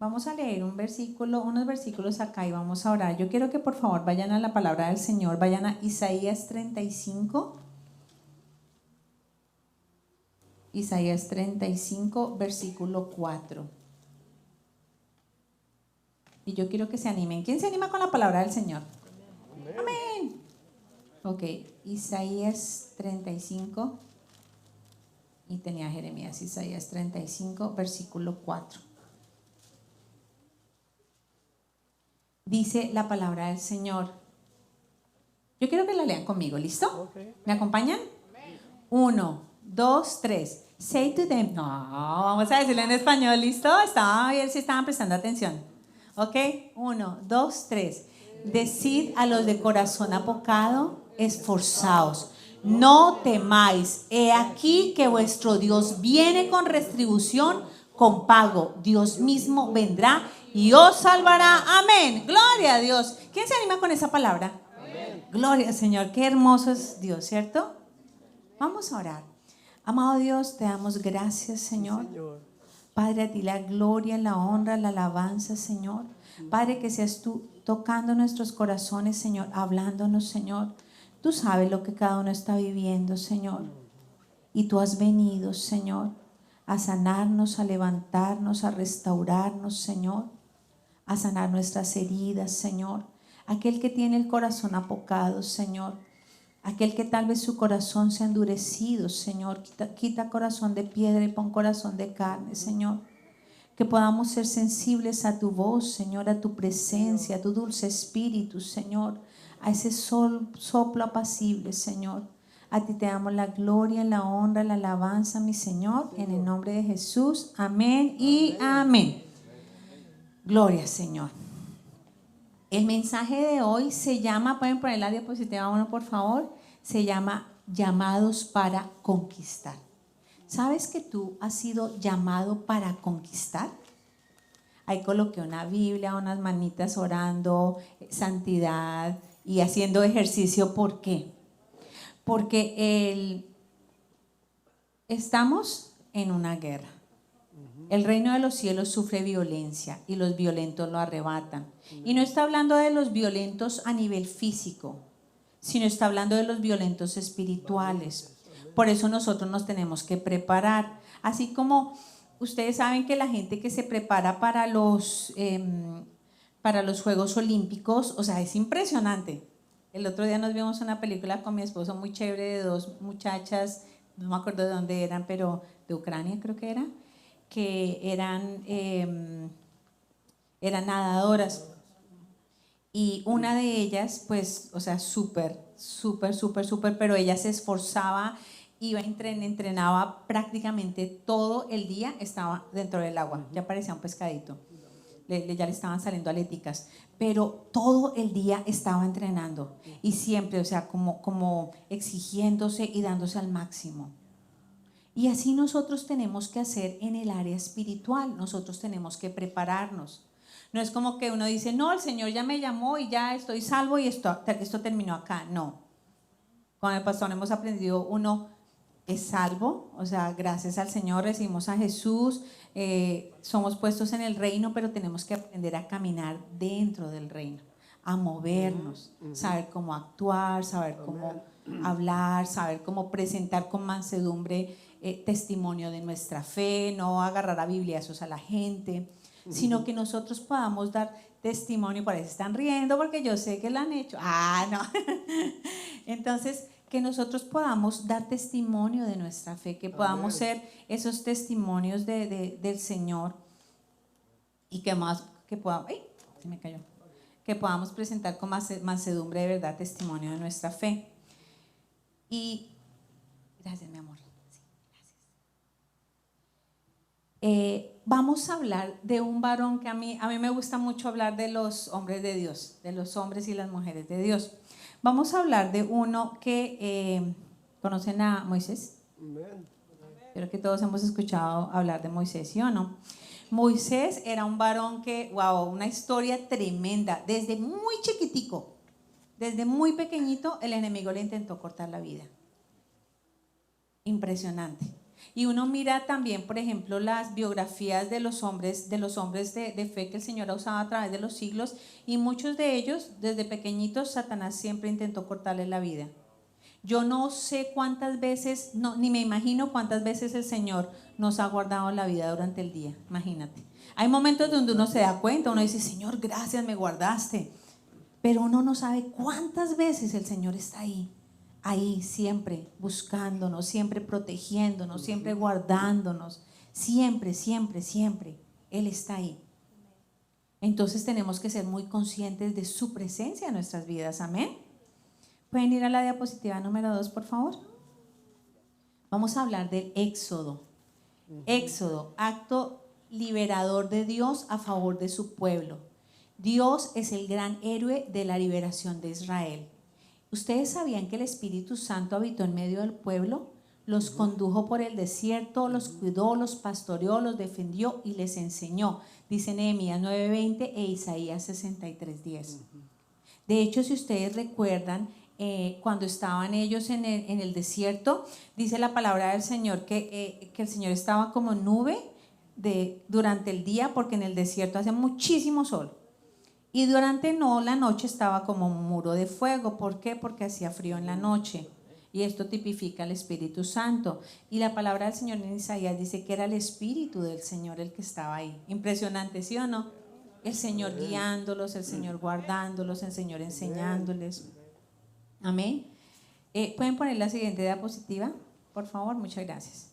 Vamos a leer unos versículos acá y vamos a orar. Yo quiero que por favor vayan a la palabra del Señor, vayan a Isaías 35. Isaías 35, versículo 4. Y yo quiero que se animen. ¿Quién se anima con la palabra del Señor? Amén. Ok, Isaías 35. Y tenía Jeremías, Isaías 35, versículo 4. Dice la palabra del Señor. Yo quiero que la lean conmigo, ¿listo? Okay. ¿Me acompañan? 1, 2, 3. Say to them. No, vamos a decirlo en español, ¿listo? Estaba a ver si estaban prestando atención. Ok, 1, 2, 3. Decid a los de corazón apocado, esforzaos, no temáis. He aquí que vuestro Dios viene con retribución, con pago. Dios mismo vendrá y os salvará. Amén. Gloria a Dios. ¿Quién se anima con esa palabra? Amén. Gloria al Señor. Qué hermoso es Dios, ¿cierto? Vamos a orar. Amado Dios, te damos gracias, Señor. Sí, Señor. Padre, a ti la gloria, la honra, la alabanza, Señor. Padre, que seas tú tocando nuestros corazones, Señor, hablándonos, Señor. Tú sabes lo que cada uno está viviendo, Señor. Y tú has venido, Señor, a sanarnos, a levantarnos, a restaurarnos, Señor. A sanar nuestras heridas, Señor. Aquel que tiene el corazón apocado, Señor. Aquel que tal vez su corazón se ha endurecido, Señor, quita corazón de piedra y pon corazón de carne, Señor. Que podamos ser sensibles a tu voz, Señor, a tu presencia, a tu dulce espíritu, Señor, a ese soplo apacible, Señor. A ti te damos la gloria, la honra, la alabanza, mi Señor, en el nombre de Jesús. Amén y amén. Gloria, Señor. El mensaje de hoy se llama, pueden poner la diapositiva 1 por favor, se llama llamados para conquistar. ¿Sabes que tú has sido llamado para conquistar? Ahí coloqué una Biblia, unas manitas orando, santidad y haciendo ejercicio. ¿Por qué? Porque estamos en una guerra. El reino de los cielos sufre violencia y los violentos lo arrebatan. Y no está hablando de los violentos a nivel físico, sino está hablando de los violentos espirituales. Por eso nosotros nos tenemos que preparar. Así como ustedes saben que la gente que se prepara para los Juegos Olímpicos, o sea, es impresionante. El otro día nos vimos una película con mi esposo muy chévere de dos muchachas, no me acuerdo de dónde eran, pero de Ucrania creo que eran nadadoras. Y una de ellas, pues, o sea, súper, pero ella se esforzaba, entrenaba prácticamente todo el día, estaba dentro del agua, ya parecía un pescadito, ya le estaban saliendo aléticas, pero todo el día estaba entrenando y siempre, o sea, como exigiéndose y dándose al máximo. Y así nosotros tenemos que hacer en el área espiritual, nosotros tenemos que prepararnos. No es como que uno dice, no, el Señor ya me llamó y ya estoy salvo y esto terminó acá. No. Con el pastor hemos aprendido, uno es salvo, o sea, gracias al Señor recibimos a Jesús, somos puestos en el reino, pero tenemos que aprender a caminar dentro del reino, a movernos, saber cómo actuar, saber cómo hablar, saber cómo presentar con mansedumbre testimonio de nuestra fe, no agarrar a bibliazos a la gente, sino que nosotros podamos dar testimonio. Por eso están riendo, porque yo sé que lo han hecho. No. Entonces, que nosotros podamos dar testimonio de nuestra fe, que podamos ser esos testimonios del Señor y que podamos, se me cayó, que podamos presentar con mansedumbre de verdad testimonio de nuestra fe. Y gracias, mi amor. Vamos a hablar de un varón que a mí me gusta mucho hablar de los hombres de Dios, de los hombres y las mujeres de Dios. Vamos a hablar de uno que ¿conocen a Moisés? Amén. Creo que todos hemos escuchado hablar de Moisés, ¿sí o no? Moisés era un varón que, wow, una historia tremenda. Desde muy chiquitico, desde muy pequeñito, el enemigo le intentó cortar la vida. Impresionante. Y uno mira también, por ejemplo, las biografías de los hombres de fe que el Señor ha usado a través de los siglos, y muchos de ellos, desde pequeñitos, Satanás siempre intentó cortarles la vida. Yo no sé cuántas veces, no, ni me imagino cuántas veces el Señor nos ha guardado la vida durante el día, imagínate. Hay momentos donde uno se da cuenta, uno dice, Señor, gracias, me guardaste. Pero uno no sabe cuántas veces el Señor está ahí siempre buscándonos, siempre protegiéndonos, siempre guardándonos, siempre, siempre, siempre. Él está ahí. Entonces tenemos que ser muy conscientes de su presencia en nuestras vidas, amén. ¿Pueden ir a la diapositiva número 2, por favor? Vamos a hablar del Éxodo. Éxodo, acto liberador de Dios a favor de su pueblo. Dios es el gran héroe de la liberación de Israel. ¿Ustedes sabían que el Espíritu Santo habitó en medio del pueblo? Los condujo por el desierto, los cuidó, los pastoreó, los defendió y les enseñó. Dice Nehemías 9:20 e Isaías 63:10. De hecho, si ustedes recuerdan, cuando estaban ellos en el desierto, dice la palabra del Señor que el Señor estaba como nube durante el día, porque en el desierto hace muchísimo sol. Y durante la noche estaba como un muro de fuego. ¿Por qué? Porque hacía frío en la noche. Y esto tipifica al Espíritu Santo. Y la palabra del Señor en Isaías dice que era el Espíritu del Señor el que estaba ahí. Impresionante, ¿sí o no? El Señor guiándolos, el Señor guardándolos, el Señor enseñándoles. Amén. ¿Pueden poner la siguiente diapositiva? Por favor, muchas gracias.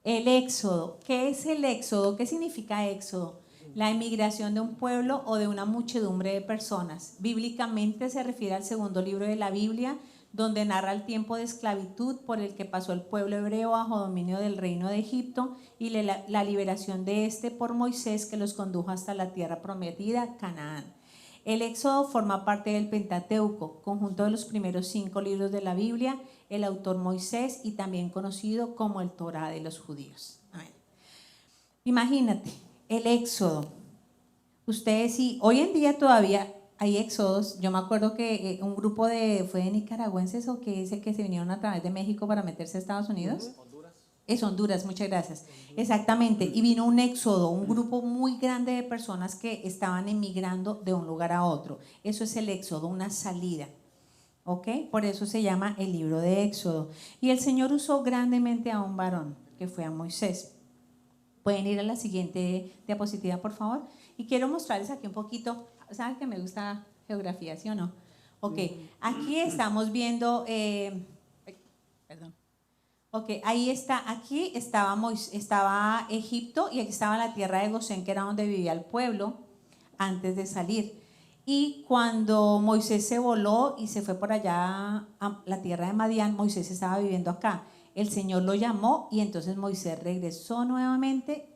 El Éxodo. ¿Qué es el Éxodo? ¿Qué significa Éxodo? La emigración de un pueblo o de una muchedumbre de personas. Bíblicamente se refiere al segundo libro de la Biblia, donde narra el tiempo de esclavitud por el que pasó el pueblo hebreo bajo dominio del reino de Egipto y la liberación de este por Moisés, que los condujo hasta la tierra prometida, Canaán. El Éxodo forma parte del Pentateuco, conjunto de los primeros 5 libros de la Biblia, el autor Moisés, y también conocido como el Torá de los judíos. Amén. Imagínate, el Éxodo. Ustedes sí, hoy en día todavía hay éxodos. Yo me acuerdo que un grupo fue de nicaragüenses o que dice que se vinieron a través de México para meterse a Estados Unidos. Honduras, muchas gracias. Exactamente, y vino un éxodo, un grupo muy grande de personas que estaban emigrando de un lugar a otro. Eso es el éxodo, una salida. ¿Ok? Por eso se llama el libro de Éxodo. Y el Señor usó grandemente a un varón, que fue a Moisés. Pueden ir a la siguiente diapositiva, por favor. Y quiero mostrarles aquí un poquito. ¿Saben que me gusta geografía, sí o no? Ok, aquí estamos viendo, perdón. Ok, ahí está, aquí estaba Egipto y aquí estaba la tierra de Gosén, que era donde vivía el pueblo antes de salir. Y cuando Moisés se voló y se fue por allá a la tierra de Madián, Moisés estaba viviendo acá. El Señor lo llamó y entonces Moisés regresó nuevamente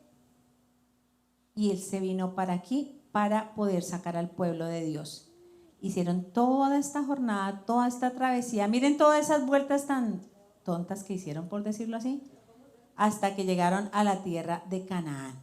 y él se vino para aquí para poder sacar al pueblo de Dios. Hicieron toda esta jornada, toda esta travesía. Miren todas esas vueltas tan tontas que hicieron, por decirlo así, hasta que llegaron a la tierra de Canaán.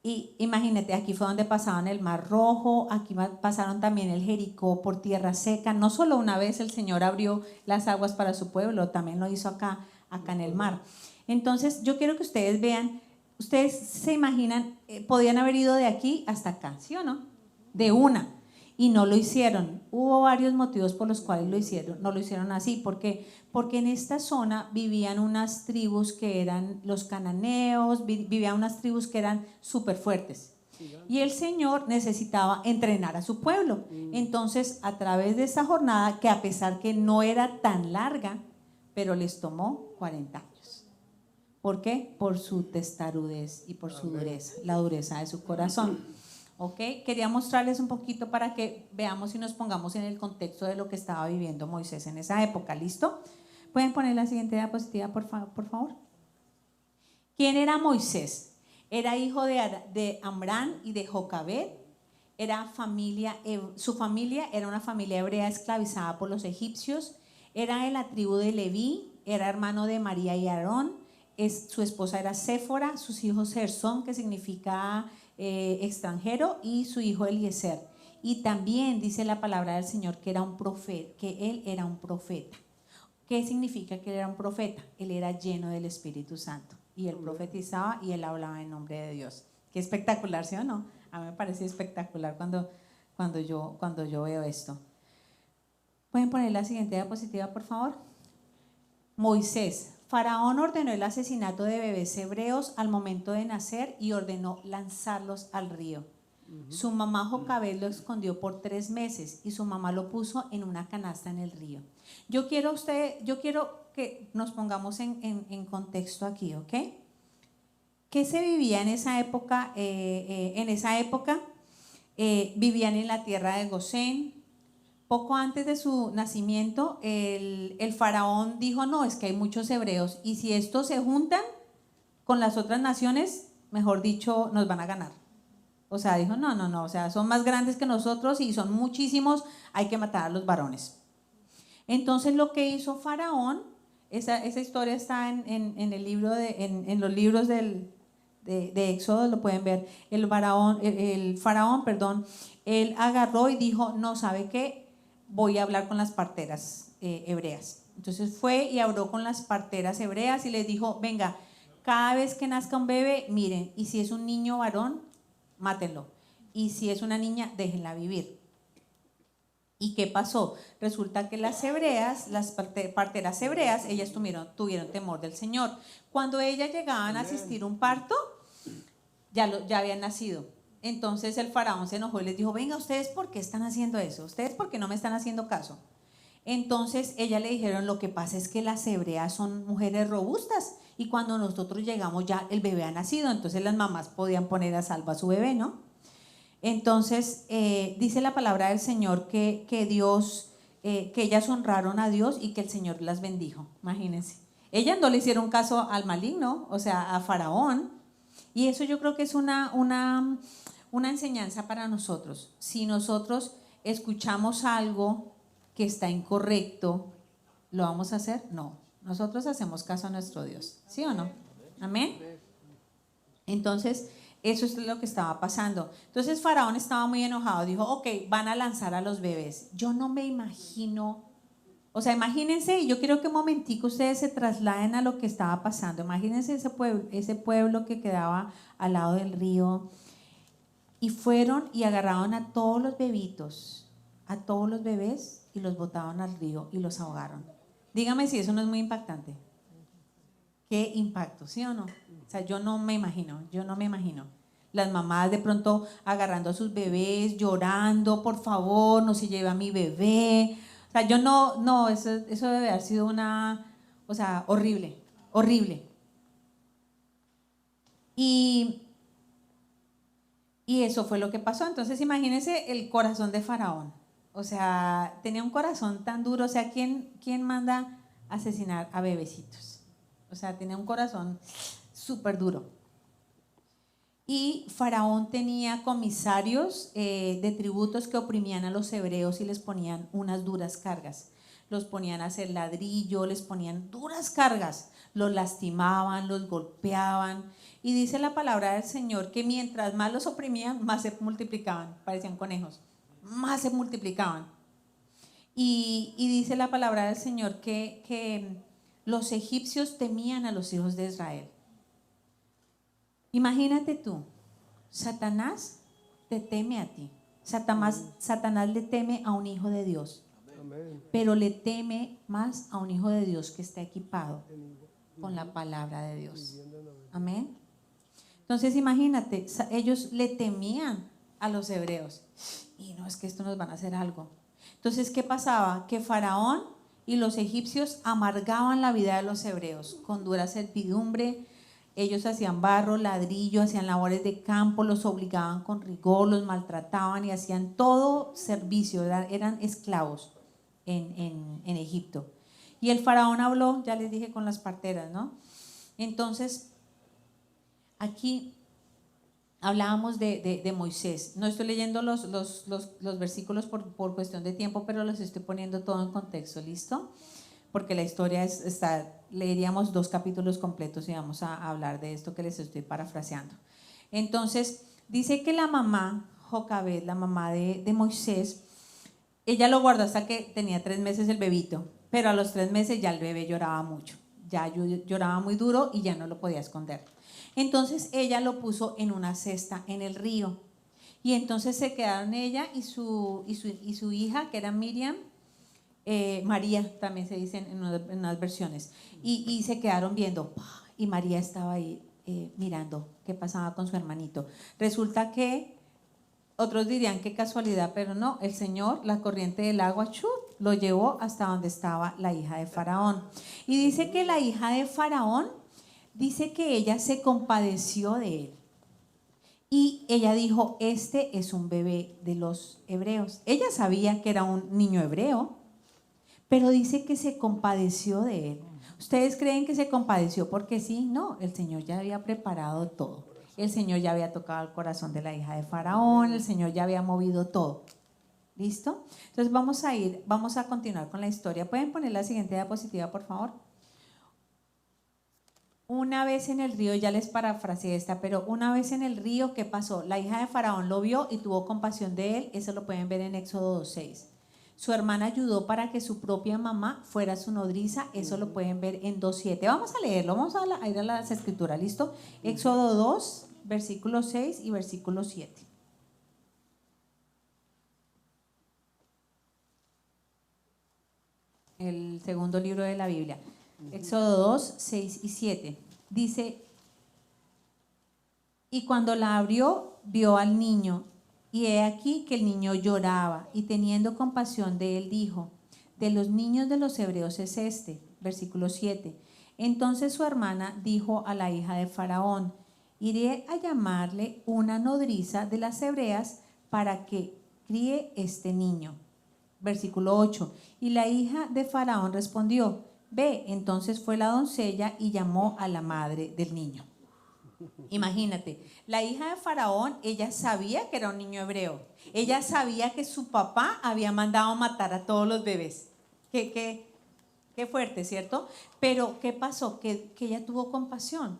Y imagínate, aquí fue donde pasaban el Mar Rojo, aquí pasaron también el Jericó por tierra seca. No solo una vez el Señor abrió las aguas para su pueblo, también lo hizo acá en el mar. Entonces yo quiero que ustedes vean, ustedes se imaginan, podían haber ido de aquí hasta acá, ¿sí o no? De una. Y no lo hicieron. Hubo varios motivos por los cuales no lo hicieron así. ¿Por qué? Porque en esta zona vivían unas tribus que eran los cananeos, vivían unas tribus que eran súper fuertes. Y el Señor necesitaba entrenar a su pueblo. Entonces, a través de esa jornada, que a pesar que no era tan larga, pero les tomó 40 años. ¿Por qué? Por su testarudez y por su dureza, la dureza de su corazón. ¿Ok? Quería mostrarles un poquito para que veamos y nos pongamos en el contexto de lo que estaba viviendo Moisés en esa época. ¿Listo? ¿Pueden poner la siguiente diapositiva, por favor? ¿Quién era Moisés? Era hijo de Amram y de Jocabed. Su familia era una familia hebrea esclavizada por los egipcios. Era de la tribu de Leví, era hermano de María y Aarón. Su esposa era Séfora, sus hijos Gersón, que significa extranjero, y su hijo Eliezer. Y también dice la palabra del Señor que era un profeta, que él era un profeta. ¿Ok? ¿Qué significa que él era un profeta? Él era lleno del Espíritu Santo y él profetizaba y él hablaba en nombre de Dios. Qué espectacular, ¿sí o no? A mí me parece espectacular cuando yo veo esto. ¿Pueden poner la siguiente diapositiva, por favor? Moisés. Faraón ordenó el asesinato de bebés hebreos al momento de nacer y ordenó lanzarlos al río. Su mamá Jocabed lo escondió por 3 meses y su mamá lo puso en una canasta en el río. Yo quiero que nos pongamos en contexto aquí, ¿ok? ¿Qué se vivía en esa época? Vivían en la tierra de Gosén. Poco antes de su nacimiento, el faraón dijo, no, es que hay muchos hebreos y si estos se juntan con las otras naciones, mejor dicho, nos van a ganar. O sea, dijo, no, o sea, son más grandes que nosotros y son muchísimos, hay que matar a los varones. Entonces lo que hizo Faraón, esa historia está en el libro en los libros de Éxodo, lo pueden ver. El faraón, él agarró y dijo, no, ¿sabe qué? Voy a hablar con las parteras hebreas. Entonces fue y habló con las parteras hebreas y les dijo, venga, cada vez que nazca un bebé, miren, y si es un niño varón, mátenlo. Y si es una niña, déjenla vivir. ¿Y qué pasó? Resulta que las parteras hebreas, ellas tuvieron temor del Señor. Cuando ellas llegaban a asistir a un parto, ya habían nacido. Entonces el faraón se enojó y les dijo, venga, ¿ustedes por qué están haciendo eso? ¿Ustedes por qué no me están haciendo caso? Entonces ellas le dijeron, lo que pasa es que las hebreas son mujeres robustas y cuando nosotros llegamos ya el bebé ha nacido, entonces las mamás podían poner a salvo a su bebé, ¿no? Entonces dice la palabra del Señor que ellas honraron a Dios y que el Señor las bendijo, imagínense. Ellas no le hicieron caso al maligno, o sea, a Faraón, y eso yo creo que es una enseñanza para nosotros. Si nosotros escuchamos algo que está incorrecto, ¿lo vamos a hacer? No, nosotros hacemos caso a nuestro Dios, ¿sí o no? Amén. Entonces, eso es lo que estaba pasando. Entonces Faraón estaba muy enojado, dijo, ok, van a lanzar a los bebés. Yo no me imagino, o sea, imagínense, y yo quiero que un momentico ustedes se trasladen a lo que estaba pasando. Imagínense ese pueblo que quedaba al lado del río. Y fueron y agarraron a todos los bebitos, a todos los bebés, y los botaron al río y los ahogaron. Dígame si eso no es muy impactante. ¿Qué impacto, sí o no? O sea, yo no me imagino. Las mamás de pronto agarrando a sus bebés, llorando, por favor, no se lleve a mi bebé. O sea, eso debe haber sido horrible, horrible. Y eso fue lo que pasó. Entonces imagínense el corazón de Faraón. O sea, tenía un corazón tan duro. O sea, ¿quién manda asesinar a bebecitos? O sea, tenía un corazón súper duro. Y Faraón tenía comisarios de tributos que oprimían a los hebreos y les ponían unas duras cargas. Los ponían a hacer ladrillo, les ponían duras cargas, los lastimaban, los golpeaban. Y dice la palabra del Señor que mientras más los oprimían, más se multiplicaban, parecían conejos, más se multiplicaban. Y dice la palabra del Señor que los egipcios temían a los hijos de Israel. Imagínate tú, Satanás te teme a ti. Satanás le teme a un hijo de Dios, pero le teme más a un hijo de Dios que está equipado con la palabra de Dios. Amén. Entonces imagínate, ellos le temían a los hebreos. Y no, es que esto nos van a hacer algo. Entonces, ¿qué pasaba? Que Faraón y los egipcios amargaban la vida de los hebreos con dura servidumbre. Ellos hacían barro, ladrillo, hacían labores de campo, los obligaban con rigor, los maltrataban y hacían todo servicio, eran esclavos en Egipto. Y el faraón habló, ya les dije, con las parteras, ¿no? Entonces, aquí hablábamos de Moisés. No estoy leyendo los versículos por cuestión de tiempo, pero los estoy poniendo todo en contexto, ¿listo? Porque la historia leeríamos 2 capítulos completos y vamos a hablar de esto que les estoy parafraseando. Entonces, dice que la mamá, Jocabed, la mamá de Moisés, ella lo guardó hasta que tenía 3 meses el bebito, pero a los 3 meses ya el bebé lloraba mucho, ya lloraba muy duro y ya no lo podía esconder. Entonces ella lo puso en una cesta en el río. Y entonces se quedaron ella y su hija, que era Miriam, María también se dice en unas versiones, y se quedaron viendo, y María estaba ahí mirando qué pasaba con su hermanito. Resulta que otros dirían qué casualidad, pero no, el Señor, la corriente del agua, lo llevó hasta donde estaba la hija de Faraón. Y dice que la hija de Faraón, dice que ella se compadeció de él. Y ella dijo, este es un bebé de los hebreos. Ella sabía que era un niño hebreo, pero dice que se compadeció de él. ¿Ustedes creen que se compadeció porque sí? No, el Señor ya había preparado todo. El Señor ya había tocado el corazón de la hija de Faraón, el Señor ya había movido todo. ¿Listo? Entonces vamos a continuar con la historia. ¿Pueden poner la siguiente diapositiva, por favor? Una vez en el río, ya les parafraseé esta, pero una vez en el río, ¿qué pasó? La hija de Faraón lo vio y tuvo compasión de él. Eso lo pueden ver en Éxodo 2:6. Su hermana ayudó para que su propia mamá fuera su nodriza. Eso lo pueden ver en 2:7. Vamos a leerlo, vamos a ir a las escrituras, ¿listo? Éxodo 2, versículo 6 y versículo 7. El segundo libro de la Biblia. Éxodo 2, 6 y 7. Dice, y cuando la abrió, vio al niño, y he aquí que el niño lloraba, y teniendo compasión de él, dijo, de los niños de los hebreos es este. Versículo 7. Entonces su hermana dijo a la hija de Faraón, iré a llamarle una nodriza de las hebreas para que críe este niño. Versículo 8. Y la hija de Faraón respondió, ve. Entonces fue la doncella y llamó a la madre del niño. Imagínate, la hija de Faraón, ella sabía que era un niño hebreo. Ella sabía que su papá había mandado matar a todos los bebés. Qué fuerte, ¿cierto? Pero ¿qué pasó? Que ella tuvo compasión.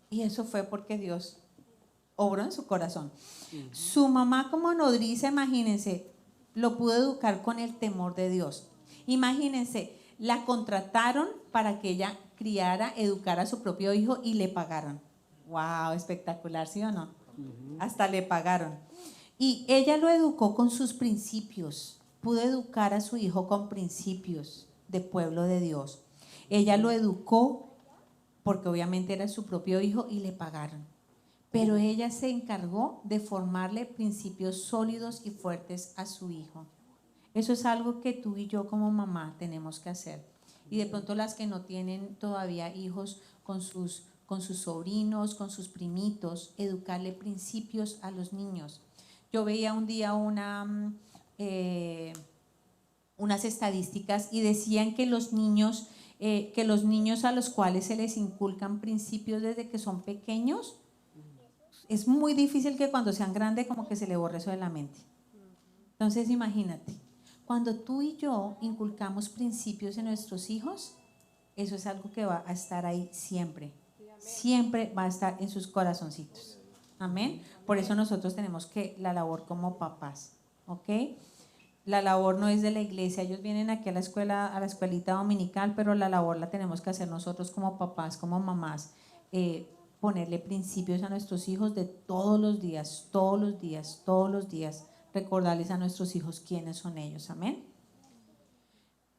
Y eso fue porque Dios obró en su corazón. Su mamá como nodriza, imagínense, lo pudo educar con el temor de Dios. Imagínense, la contrataron para que ella criara, educara a su propio hijo y le pagaron. ¡Wow! Espectacular, ¿sí o no? Hasta le pagaron. Y ella lo educó con sus principios. Pudo educar a su hijo con principios de pueblo de Dios. Ella lo educó porque obviamente era su propio hijo y le pagaron. Pero ella se encargó de formarle principios sólidos y fuertes a su hijo. Eso es algo que tú y yo como mamá tenemos que hacer. Y de pronto las que no tienen todavía hijos, con sus sobrinos, con sus primitos, educarle principios a los niños. Yo veía un día unas estadísticas y decían que los niños a los cuales se les inculcan principios desde que son pequeños, es muy difícil que cuando sean grandes como que se le borre eso de la mente. Entonces imagínate, cuando tú y yo inculcamos principios en nuestros hijos, eso es algo que va a estar ahí siempre. Siempre va a estar en sus corazoncitos. Amén. Por eso nosotros tenemos que la labor como papás, ¿ok? La labor no es de la iglesia, ellos vienen aquí a la escuela, a la escuelita dominical, pero la labor la tenemos que hacer nosotros como papás, como mamás, ponerle principios a nuestros hijos de todos los días, todos los días, todos los días, recordarles a nuestros hijos quiénes son ellos, amén.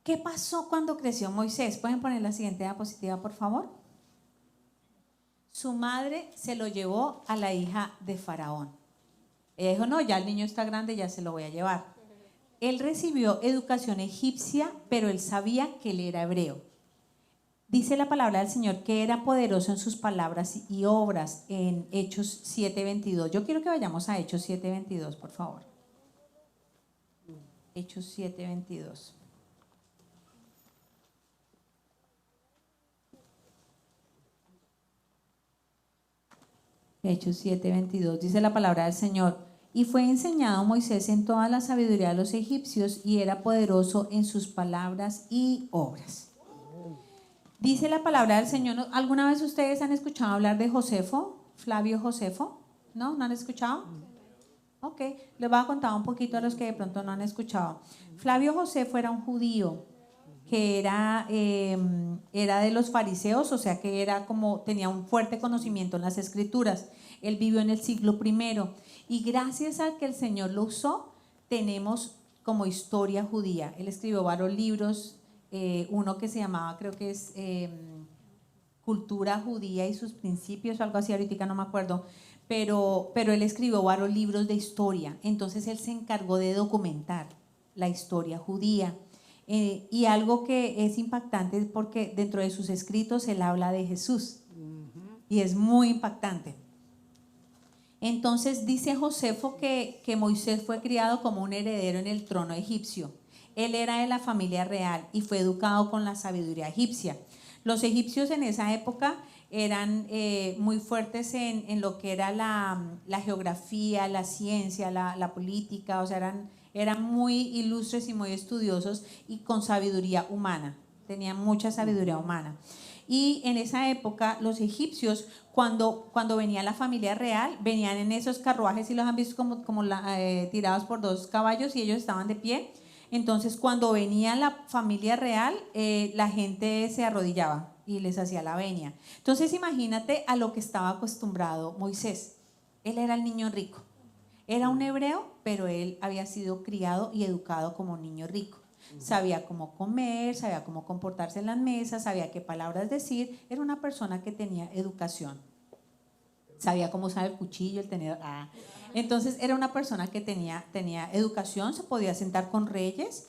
¿Qué pasó cuando creció Moisés? ¿Pueden poner la siguiente diapositiva, por favor? Su madre se lo llevó a la hija de Faraón. Ella dijo, no, ya el niño está grande, ya se lo voy a llevar. Él recibió educación egipcia, pero él sabía que él era hebreo. Dice la palabra del Señor que era poderoso en sus palabras y obras en Hechos 7:22. Yo quiero que vayamos a Hechos 7:22, por favor. Hechos 7:22. Hechos 7:22. Dice la palabra del Señor. Y fue enseñado Moisés en toda la sabiduría de los egipcios y era poderoso en sus palabras y obras. Dice la palabra del Señor. ¿Alguna vez ustedes han escuchado hablar de Josefo? Flavio Josefo. ¿No? ¿No han escuchado? Ok, les voy a contar un poquito a los que de pronto no han escuchado. Flavio Josefo era un judío era de los fariseos, o sea que era como, tenía un fuerte conocimiento en las escrituras. Él vivió en el siglo I y gracias a que el Señor lo usó, tenemos como historia judía. Él escribió varios libros, uno que se llamaba, creo que es Cultura Judía y sus Principios, o algo así, ahorita no me acuerdo, pero él escribió varios libros de historia. Entonces él se encargó de documentar la historia judía. Y algo que es impactante es porque dentro de sus escritos él habla de Jesús y es muy impactante. Entonces dice Josefo que Moisés fue criado como un heredero en el trono egipcio. Él era de la familia real y fue educado con la sabiduría egipcia. Los egipcios en esa época eran muy fuertes en lo que era la geografía, la ciencia, la política, o sea, eran muy ilustres y muy estudiosos y con sabiduría humana, tenían mucha sabiduría humana. Y en esa época los egipcios, cuando venía la familia real, venían en esos carruajes y los han visto como tirados por dos caballos y ellos estaban de pie. Entonces cuando venía la familia real, la gente se arrodillaba y les hacía la venia. Entonces imagínate a lo que estaba acostumbrado Moisés. Él era el niño rico. Era un hebreo, pero él había sido criado y educado como un niño rico. Sabía cómo comer, sabía cómo comportarse en las mesas, sabía qué palabras decir. Era una persona que tenía educación. Sabía cómo usar el cuchillo, el tenedor. Entonces era una persona que tenía educación, se podía sentar con reyes,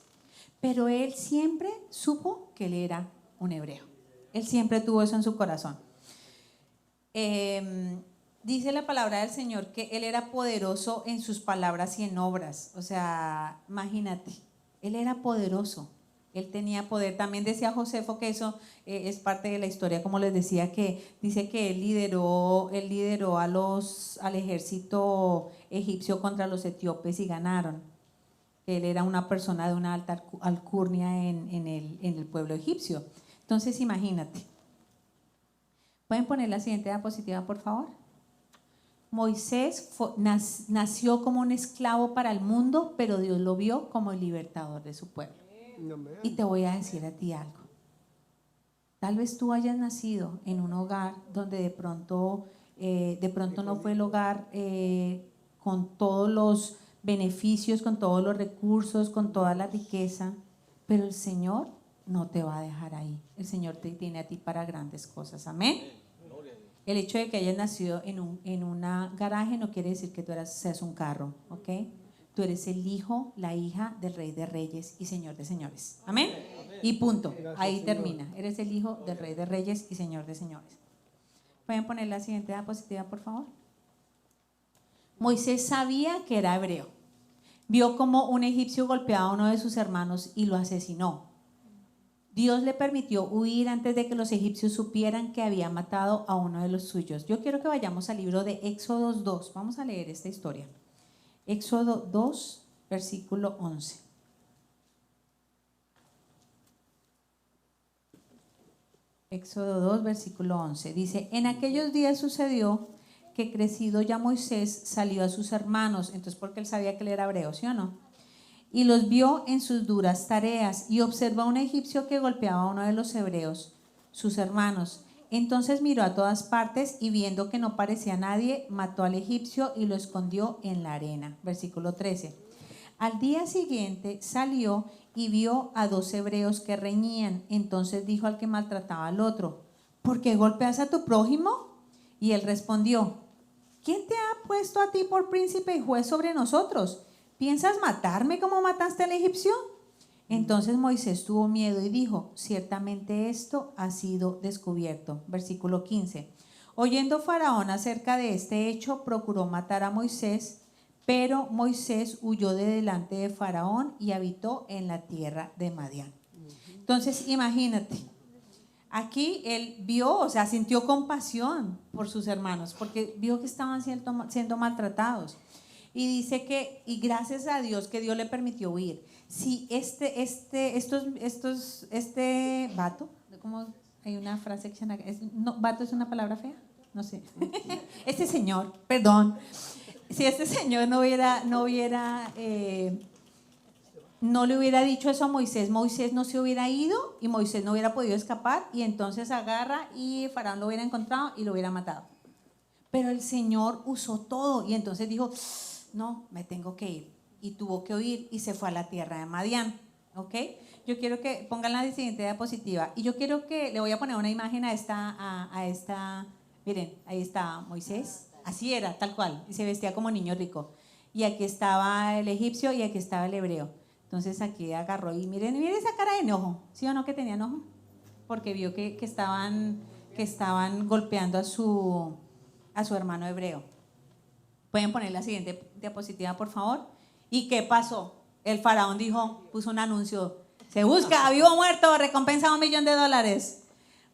pero él siempre supo que él era un hebreo. Él siempre tuvo eso en su corazón. Dice la palabra del Señor que él era poderoso en sus palabras y en obras. O sea, imagínate, él era poderoso, él tenía poder. También decía Josefo que eso es parte de la historia, como les decía, que dice que él lideró al ejército egipcio contra los etíopes y ganaron. Él era una persona de una alta alcurnia en el pueblo egipcio. Entonces, imagínate. ¿Pueden poner la siguiente diapositiva, por favor? Moisés nació como un esclavo para el mundo, pero Dios lo vio como el libertador de su pueblo. Y te voy a decir a ti algo. Tal vez tú hayas nacido en un hogar donde de pronto no fue el hogar con todos los beneficios, con todos los recursos, con toda la riqueza, pero el Señor no te va a dejar ahí. El Señor te tiene a ti para grandes cosas. Amén. El hecho de que hayas nacido en una garaje no quiere decir que tú seas un carro, ¿ok? Tú eres el hijo, la hija del Rey de Reyes y Señor de Señores. Amén. Y punto. Ahí termina. Eres el hijo del Rey de Reyes y Señor de Señores. ¿Pueden poner la siguiente diapositiva, por favor? Moisés sabía que era hebreo. Vio cómo un egipcio golpeaba a uno de sus hermanos y lo asesinó. Dios le permitió huir antes de que los egipcios supieran que había matado a uno de los suyos. Yo quiero que vayamos al libro de Éxodo 2. Vamos a leer esta historia. Éxodo 2, versículo 11. Éxodo 2, versículo 11. Dice, en aquellos días sucedió que crecido ya Moisés salió a sus hermanos. Entonces, porque él sabía que él era hebreo, ¿sí o no? Y los vio en sus duras tareas y observó a un egipcio que golpeaba a uno de los hebreos, sus hermanos. Entonces miró a todas partes y viendo que no parecía nadie, mató al egipcio y lo escondió en la arena. Versículo 13. Al día siguiente salió y vio a dos hebreos que reñían. Entonces dijo al que maltrataba al otro, ¿por qué golpeas a tu prójimo? Y él respondió, ¿quién te ha puesto a ti por príncipe y juez sobre nosotros? ¿Piensas matarme como mataste al egipcio? Entonces Moisés tuvo miedo y dijo, ciertamente esto ha sido descubierto. Versículo 15. Oyendo Faraón acerca de este hecho, procuró matar a Moisés, pero Moisés huyó de delante de Faraón y habitó en la tierra de Madián. Entonces, imagínate, aquí él vio, o sea, sintió compasión por sus hermanos, porque vio que estaban siendo maltratados. Y dice que, y gracias a Dios que Dios le permitió huir. Si este vato, ¿cómo? Hay una frase que se llama, ¿vato es una palabra fea? No sé. Este señor, perdón. Si este señor no hubiera no le hubiera dicho eso a Moisés, Moisés no se hubiera ido y Moisés no hubiera podido escapar y entonces agarra y Faraón lo hubiera encontrado y lo hubiera matado. Pero el Señor usó todo y entonces dijo, no, me tengo que ir. Y tuvo que huir y se fue a la tierra de Madián. ¿Ok? Yo quiero que pongan la siguiente diapositiva y yo quiero que le voy a poner una imagen a esta, miren, ahí está Moisés, así era, tal cual, y se vestía como niño rico. Y aquí estaba el egipcio y aquí estaba el hebreo. Entonces aquí agarró y miren esa cara de enojo, ¿sí o no que tenía enojo? Porque vio que estaban golpeando a su hermano hebreo. ¿Pueden poner la siguiente diapositiva, por favor? ¿Y qué pasó? El faraón puso un anuncio, se busca a vivo o muerto, recompensa $1 millón.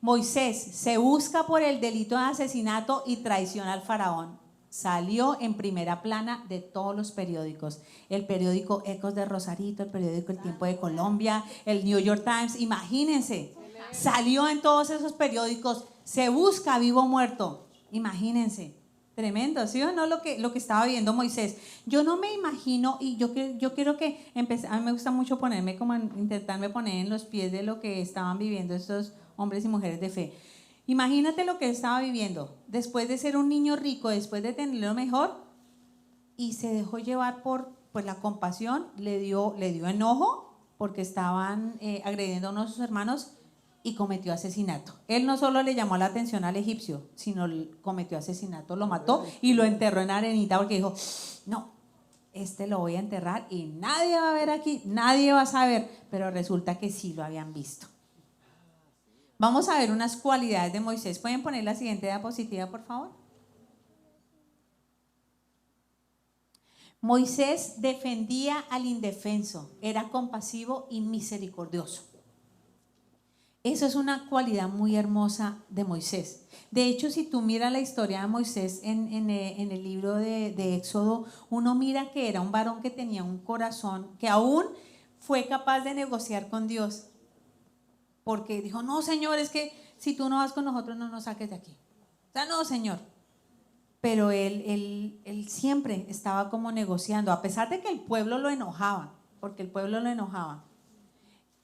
Moisés se busca por el delito de asesinato y traición al faraón. Salió en primera plana de todos los periódicos. El periódico Ecos de Rosarito, el periódico El Tiempo de Colombia, el New York Times, imagínense. Salió en todos esos periódicos, se busca vivo o muerto. Imagínense. Tremendo, ¿sí o no? Lo que estaba viendo Moisés. Yo no me imagino, y yo quiero que a mí me gusta mucho intentarme poner en los pies de lo que estaban viviendo estos hombres y mujeres de fe. Imagínate lo que estaba viviendo, después de ser un niño rico, después de tener lo mejor, y se dejó llevar por la compasión, le dio enojo, porque estaban agrediendo a uno de sus hermanos, y cometió asesinato. Él no solo le llamó la atención al egipcio, sino cometió asesinato, lo mató y lo enterró en arenita porque dijo, no, lo voy a enterrar y nadie va a ver aquí, nadie va a saber, pero resulta que sí lo habían visto. Vamos a ver unas cualidades de Moisés. ¿Pueden poner la siguiente diapositiva, por favor? Moisés defendía al indefenso, era compasivo y misericordioso. Eso es una cualidad muy hermosa de Moisés. De hecho, si tú miras la historia de Moisés en el libro de Éxodo, uno mira que era un varón que tenía un corazón, que aún fue capaz de negociar con Dios. Porque dijo, no, Señor, es que si tú no vas con nosotros, no nos saques de aquí. O sea, no, Señor. Pero él siempre estaba como negociando, a pesar de que el pueblo lo enojaba, porque el pueblo lo enojaba.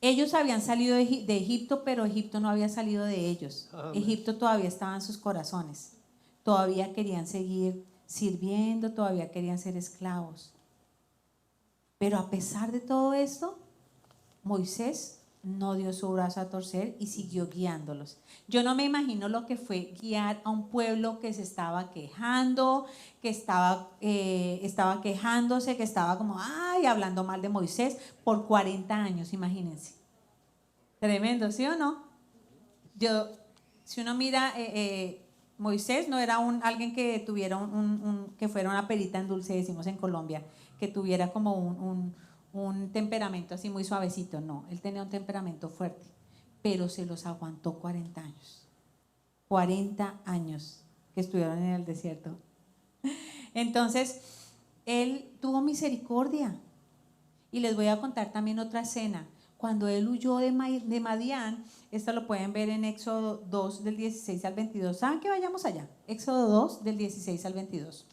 Ellos habían salido de Egipto, pero Egipto no había salido de ellos. Amén. Egipto todavía estaba en sus corazones. Todavía querían seguir sirviendo, todavía querían ser esclavos. Pero a pesar de todo esto, Moisés no dio su brazo a torcer y siguió guiándolos. Yo no me imagino lo que fue guiar a un pueblo que se estaba quejando, que estaba quejándose, que estaba como, hablando mal de Moisés por 40 años, imagínense. Tremendo, ¿sí o no? Si uno mira, Moisés no era alguien que tuviera que fuera una perita en dulce, decimos en Colombia, que tuviera como un temperamento así muy suavecito, no, él tenía un temperamento fuerte, pero se los aguantó 40 años. 40 años que estuvieron en el desierto. Entonces, él tuvo misericordia. Y les voy a contar también otra escena. Cuando él huyó de Madián, esto lo pueden ver en Éxodo 2 del 16 al 22. ¿Saben que vayamos allá? Éxodo 2 del 16 al 22.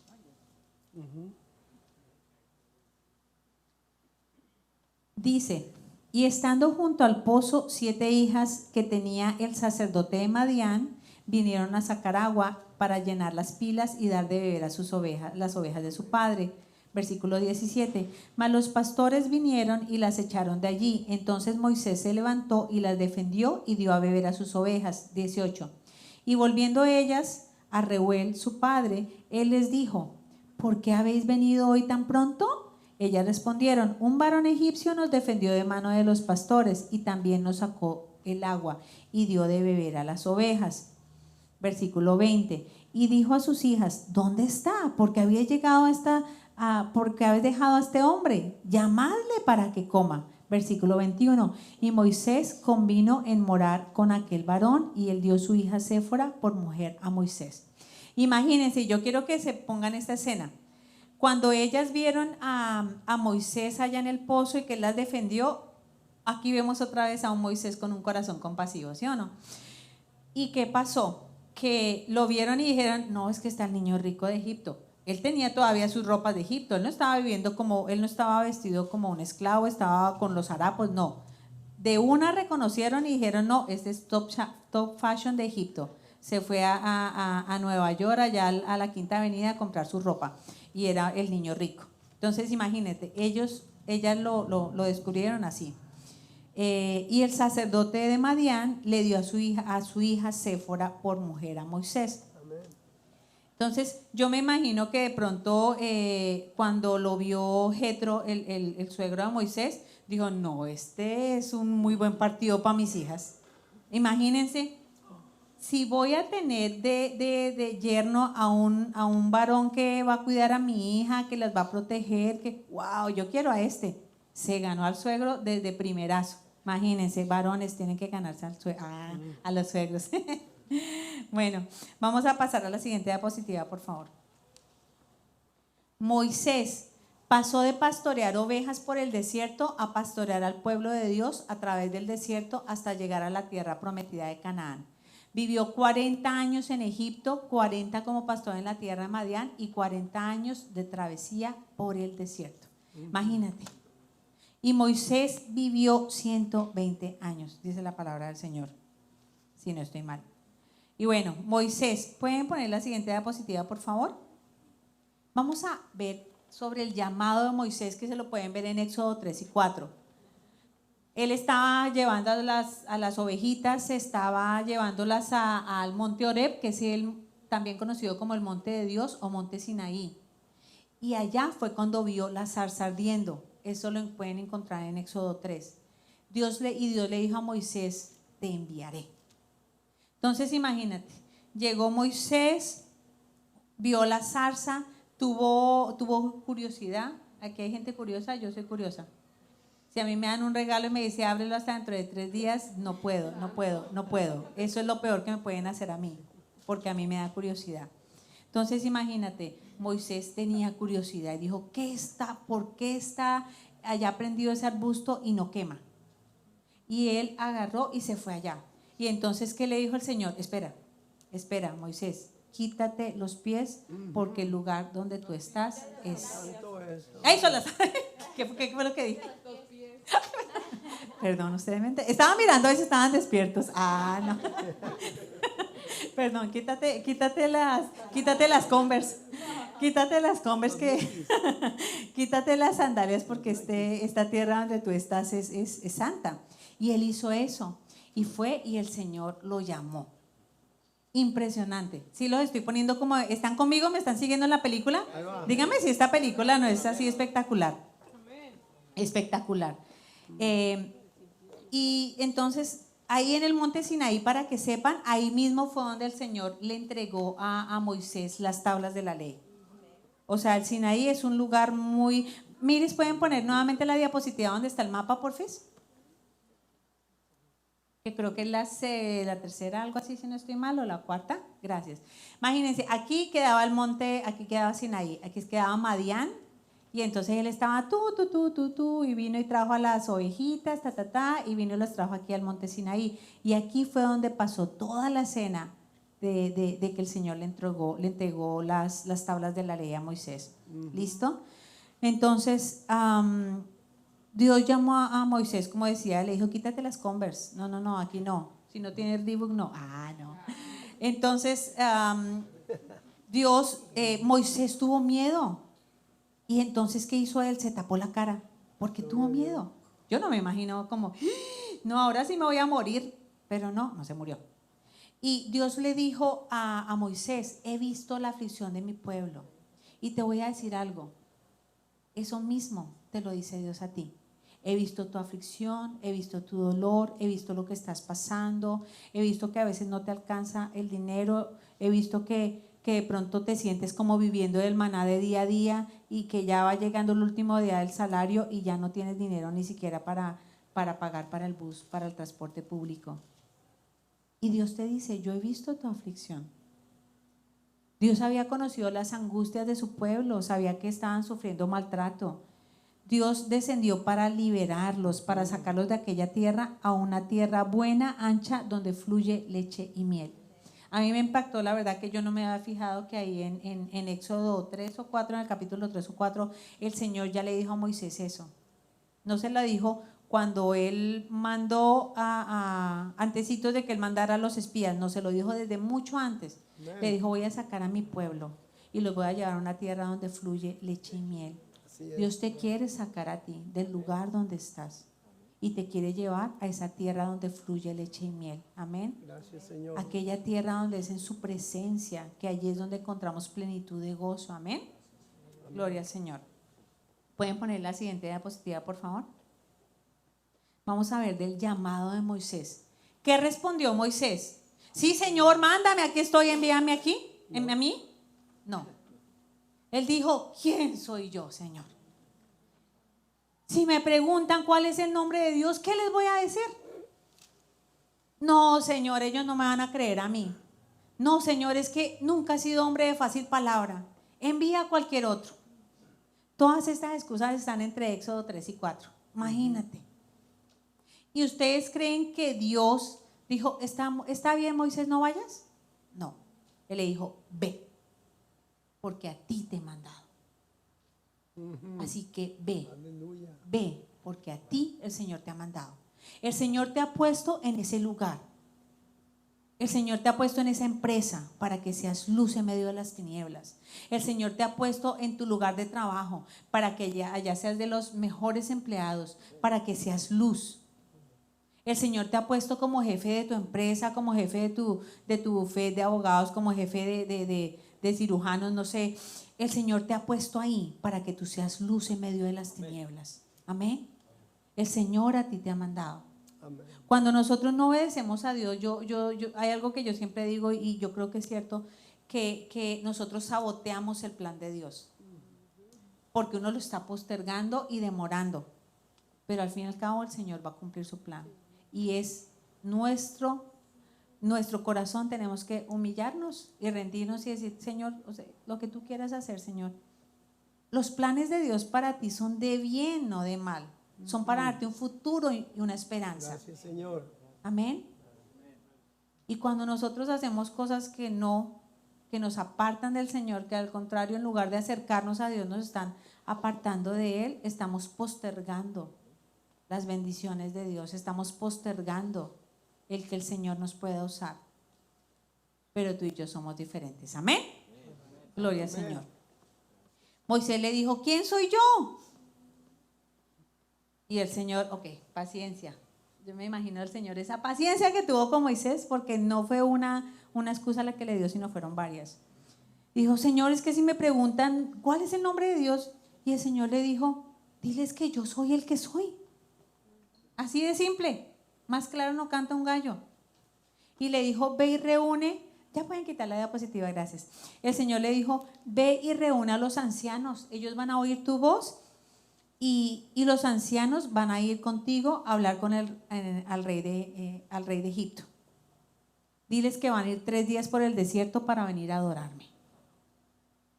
Dice, y estando junto al pozo, 7 hijas que tenía el sacerdote de Madián vinieron a sacar agua para llenar las pilas y dar de beber a sus ovejas, las ovejas de su padre. Versículo 17, mas los pastores vinieron y las echaron de allí. Entonces Moisés se levantó y las defendió y dio a beber a sus ovejas. 18, y volviendo ellas a Reuel su padre, él les dijo, ¿por qué habéis venido hoy tan pronto? Ellas respondieron, un varón egipcio nos defendió de mano de los pastores y también nos sacó el agua y dio de beber a las ovejas. Versículo 20, y dijo a sus hijas, ¿dónde está? Porque había llegado porque habéis dejado a este hombre, llamadle para que coma. Versículo 21, y Moisés convino en morar con aquel varón y él dio su hija Séfora por mujer a Moisés. Imagínense, yo quiero que se pongan esta escena. Cuando ellas vieron a Moisés allá en el pozo y que él las defendió, aquí vemos otra vez a un Moisés con un corazón compasivo, ¿sí o no? ¿Y qué pasó? Que lo vieron y dijeron, no, es que está el niño rico de Egipto. Él tenía todavía sus ropas de Egipto, él no estaba él no estaba vestido como un esclavo, estaba con los harapos, no. De una reconocieron y dijeron, no, este es top fashion de Egipto. Se fue a Nueva York, allá a la Quinta Avenida a comprar su ropa y era el niño rico. Entonces imagínate, ellas lo descubrieron así. Y el sacerdote de Madián le dio a su hija Séfora por mujer a Moisés. Entonces, yo me imagino que de pronto cuando lo vio Jetro, el suegro de Moisés, dijo, no, este es un muy buen partido para mis hijas. Imagínense, si voy a tener de yerno a un varón que va a cuidar a mi hija, que las va a proteger, que, wow, yo quiero a este. Se ganó al suegro desde primerazo. Imagínense, varones tienen que ganarse a los suegros. Bueno, vamos a pasar a la siguiente diapositiva, por favor. Moisés pasó de pastorear ovejas por el desierto a pastorear al pueblo de Dios a través del desierto hasta llegar a la tierra prometida de Canaán. Vivió 40 años en Egipto, 40 como pastor en la tierra de Madián y 40 años de travesía por el desierto. Imagínate. Y Moisés vivió 120 años, dice la palabra del Señor, si no estoy mal. Y bueno, Moisés, ¿pueden poner la siguiente diapositiva, por favor? Vamos a ver sobre el llamado de Moisés, que se lo pueden ver en Éxodo 3 y 4. Él estaba llevando a las ovejitas, estaba llevándolas al monte Horeb, que es también conocido como el monte de Dios o monte Sinaí. Y allá fue cuando vio la zarza ardiendo. Eso lo pueden encontrar en Éxodo 3. Dios le dijo a Moisés, te enviaré. Entonces imagínate, llegó Moisés, vio la zarza, tuvo curiosidad. Aquí hay gente curiosa, yo soy curiosa. Si a mí me dan un regalo y me dice ábrelo hasta dentro de 3 días, no puedo. Eso es lo peor que me pueden hacer a mí, porque a mí me da curiosidad. Entonces imagínate, Moisés tenía curiosidad y dijo, ¿por qué está allá prendido ese arbusto y no quema? Y él agarró y se fue allá. Y entonces, ¿qué le dijo el Señor? Espera, Moisés, quítate los pies porque el lugar donde tú estás es... ¡Ay, solas! ¿Qué fue lo que dije? Perdón, ustedes me estaban mirando a ver si estaban despiertos. No. Perdón, quítate las Converse. Quítate las Converse quítate las sandalias porque esta tierra donde tú estás es santa. Y él hizo eso. Y fue y el Señor lo llamó. Impresionante. Sí, los estoy poniendo como, ¿están conmigo? ¿Me están siguiendo en la película? Díganme si esta película no es así espectacular. Espectacular. Y entonces, ahí en el monte Sinaí, para que sepan, ahí mismo fue donde el Señor le entregó a Moisés las tablas de la ley. O sea, el Sinaí es un lugar muy... Miren, ¿pueden poner nuevamente la diapositiva donde está el mapa, porfis? Que creo que es la tercera, algo así, si no estoy mal, o la cuarta. Gracias. Imagínense, aquí quedaba el monte, aquí quedaba Sinaí, aquí quedaba Madián, y entonces él estaba y vino y trajo a las ovejitas, y vino y los trajo aquí al monte Sinaí. Y aquí fue donde pasó toda la escena de que el Señor le entregó las tablas de la ley a Moisés. ¿Listo? Entonces, Dios llamó a Moisés, como decía, le dijo, quítate las Converse. No, aquí no. Si no tienes Reebok, no. No. Entonces, Moisés tuvo miedo. Y entonces, ¿qué hizo él? Se tapó la cara, porque tuvo miedo. Yo no me imagino como, no, ahora sí me voy a morir. Pero no se murió. Y Dios le dijo a Moisés, he visto la aflicción de mi pueblo. Y te voy a decir algo. Eso mismo te lo dice Dios a ti. He visto tu aflicción, he visto tu dolor, he visto lo que estás pasando, he visto que a veces no te alcanza el dinero, he visto que de pronto te sientes como viviendo del maná de día a día y que ya va llegando el último día del salario y ya no tienes dinero ni siquiera para pagar para el bus, para el transporte público. Y Dios te dice, yo he visto tu aflicción. Dios había conocido las angustias de su pueblo, sabía que estaban sufriendo maltrato. Dios descendió para liberarlos, para sacarlos de aquella tierra a una tierra buena, ancha, donde fluye leche y miel. A mí me impactó, la verdad, que yo no me había fijado que ahí en Éxodo 3 o 4, en el capítulo 3 o 4, el Señor ya le dijo a Moisés eso. No se lo dijo cuando él mandó antecitos de que él mandara a los espías, no, se lo dijo desde mucho antes. Le dijo, voy a sacar a mi pueblo y los voy a llevar a una tierra donde fluye leche y miel. Dios te quiere sacar a ti del lugar donde estás y te quiere llevar a esa tierra donde fluye leche y miel. Amén. Gracias, Señor. Aquella tierra donde es en su presencia, que allí es donde encontramos plenitud de gozo. Amén. Gloria al Señor. ¿Pueden poner la siguiente diapositiva, por favor? Vamos a ver del llamado de Moisés. ¿Qué respondió Moisés? Sí, Señor, mándame, aquí estoy, envíame aquí. ¿A mí? No. Él dijo, ¿quién soy yo, Señor? Si me preguntan cuál es el nombre de Dios, ¿qué les voy a decir? No, Señor, ellos no me van a creer a mí. No, Señor, es que nunca he sido hombre de fácil palabra. Envía a cualquier otro. Todas estas excusas están entre Éxodo 3 y 4. Imagínate. ¿Y ustedes creen que Dios dijo, está bien, Moisés, no vayas? No. Él le dijo, ve, porque a ti te he mandado. Así que ve, Aleluya. ve, porque a ti el Señor te ha mandado. El Señor te ha puesto en ese lugar. El Señor te ha puesto en esa empresa para que seas luz en medio de las tinieblas. El Señor te ha puesto en tu lugar de trabajo para que allá seas de los mejores empleados, para que seas luz. El Señor te ha puesto como jefe de tu empresa, como jefe de tu bufete de abogados, como jefe de cirujanos, no sé. El Señor te ha puesto ahí para que tú seas luz en medio de las tinieblas. Amén. El Señor a ti te ha mandado. Amén. Cuando nosotros no obedecemos a Dios, hay algo que yo siempre digo y yo creo que es cierto, que nosotros saboteamos el plan de Dios. Porque uno lo está postergando y demorando. Pero al fin y al cabo el Señor va a cumplir su plan. Y es nuestro corazón, tenemos que humillarnos y rendirnos y decir, Señor, o sea, lo que tú quieras hacer, Señor. Los planes de Dios para ti son de bien, no de mal. Son para darte un futuro y una esperanza. Gracias, Señor. Amén. Y cuando nosotros hacemos cosas que nos apartan del Señor, que al contrario, en lugar de acercarnos a Dios, nos están apartando de Él, estamos postergando las bendiciones de Dios, estamos postergando el que el Señor nos pueda usar. Pero tú y yo somos diferentes. Amén. Gloria al Señor. Moisés le dijo, ¿quién soy yo? Y el Señor, ok, paciencia. Yo me imagino el Señor esa paciencia que tuvo con Moisés, porque no fue una excusa la que le dio, sino fueron varias. Dijo, Señor, es que si me preguntan cuál es el nombre de Dios, y el Señor le dijo, diles que yo soy el que soy. Así de simple, más claro no canta un gallo. Y le dijo, ve y reúne, ya pueden quitar la diapositiva, gracias. El Señor le dijo, ve y reúne a los ancianos, ellos van a oír tu voz y los ancianos van a ir contigo a hablar con al rey de Egipto. Diles que van a ir 3 días por el desierto para venir a adorarme.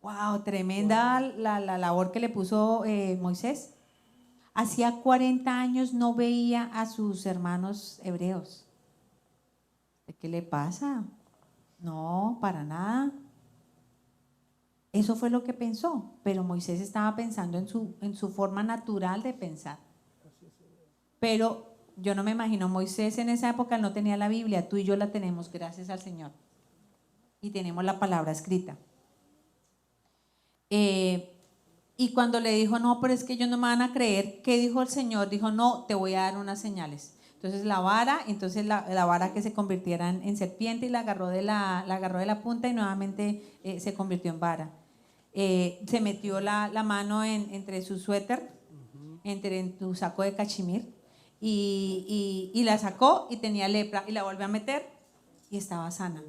Wow, tremenda la labor que le puso Moisés. Hacía 40 años no veía a sus hermanos hebreos. ¿Qué le pasa? No, para nada. Eso fue lo que pensó, pero Moisés estaba pensando en su forma natural de pensar. Pero yo no me imagino, Moisés en esa época no tenía la Biblia, tú y yo la tenemos, gracias al Señor. Y tenemos la palabra escrita. Y cuando le dijo, no, pero es que ellos no me van a creer, ¿qué dijo el Señor? Dijo, no, te voy a dar unas señales. Entonces la vara que se convirtiera en serpiente y la agarró de la punta y nuevamente se convirtió en vara. Se metió la mano entre su suéter, en tu saco de cachemir y la sacó y tenía lepra y la volvió a meter y estaba sana.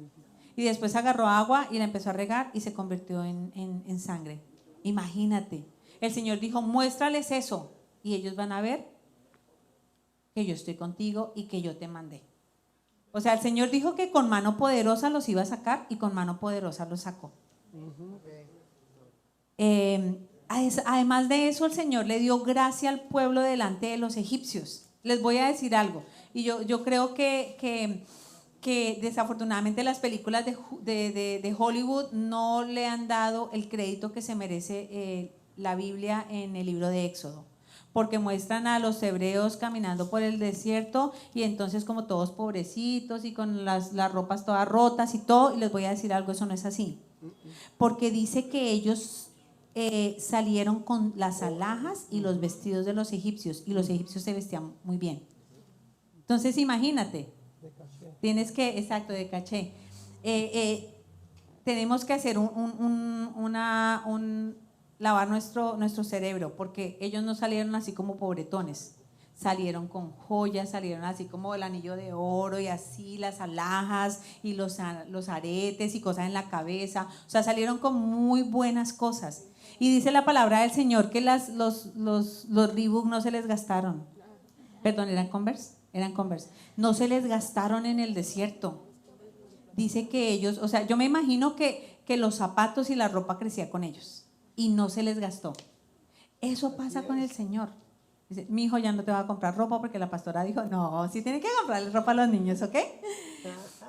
Y después agarró agua y la empezó a regar y se convirtió en sangre. Imagínate, el Señor dijo, muéstrales eso y ellos van a ver que yo estoy contigo y que yo te mandé. O sea, el Señor dijo que con mano poderosa los iba a sacar y con mano poderosa los sacó. Además de eso, el Señor le dio gracia al pueblo delante de los egipcios. Les voy a decir algo, y yo creo que que desafortunadamente las películas de Hollywood no le han dado el crédito que se merece la Biblia en el libro de Éxodo, porque muestran a los hebreos caminando por el desierto y entonces como todos pobrecitos y con las ropas todas rotas y todo, y les voy a decir algo, eso no es así, porque dice que ellos salieron con las alhajas y los vestidos de los egipcios, y los egipcios se vestían muy bien. Entonces imagínate, tienes que, exacto, de caché. Tenemos que hacer lavar nuestro cerebro, porque ellos no salieron así como pobretones, salieron con joyas, salieron así como el anillo de oro y así las alhajas y los aretes y cosas en la cabeza, o sea, salieron con muy buenas cosas. Y dice la palabra del Señor que los Reebok no se les gastaron, perdón, eran Converse, no se les gastaron en el desierto. Dice que ellos, o sea, yo me imagino que los zapatos y la ropa crecía con ellos y no se les gastó. Eso pasa con el Señor. Dice, mi hijo ya no te va a comprar ropa porque la pastora dijo, no, sí tiene que comprarle ropa a los niños, ¿ok?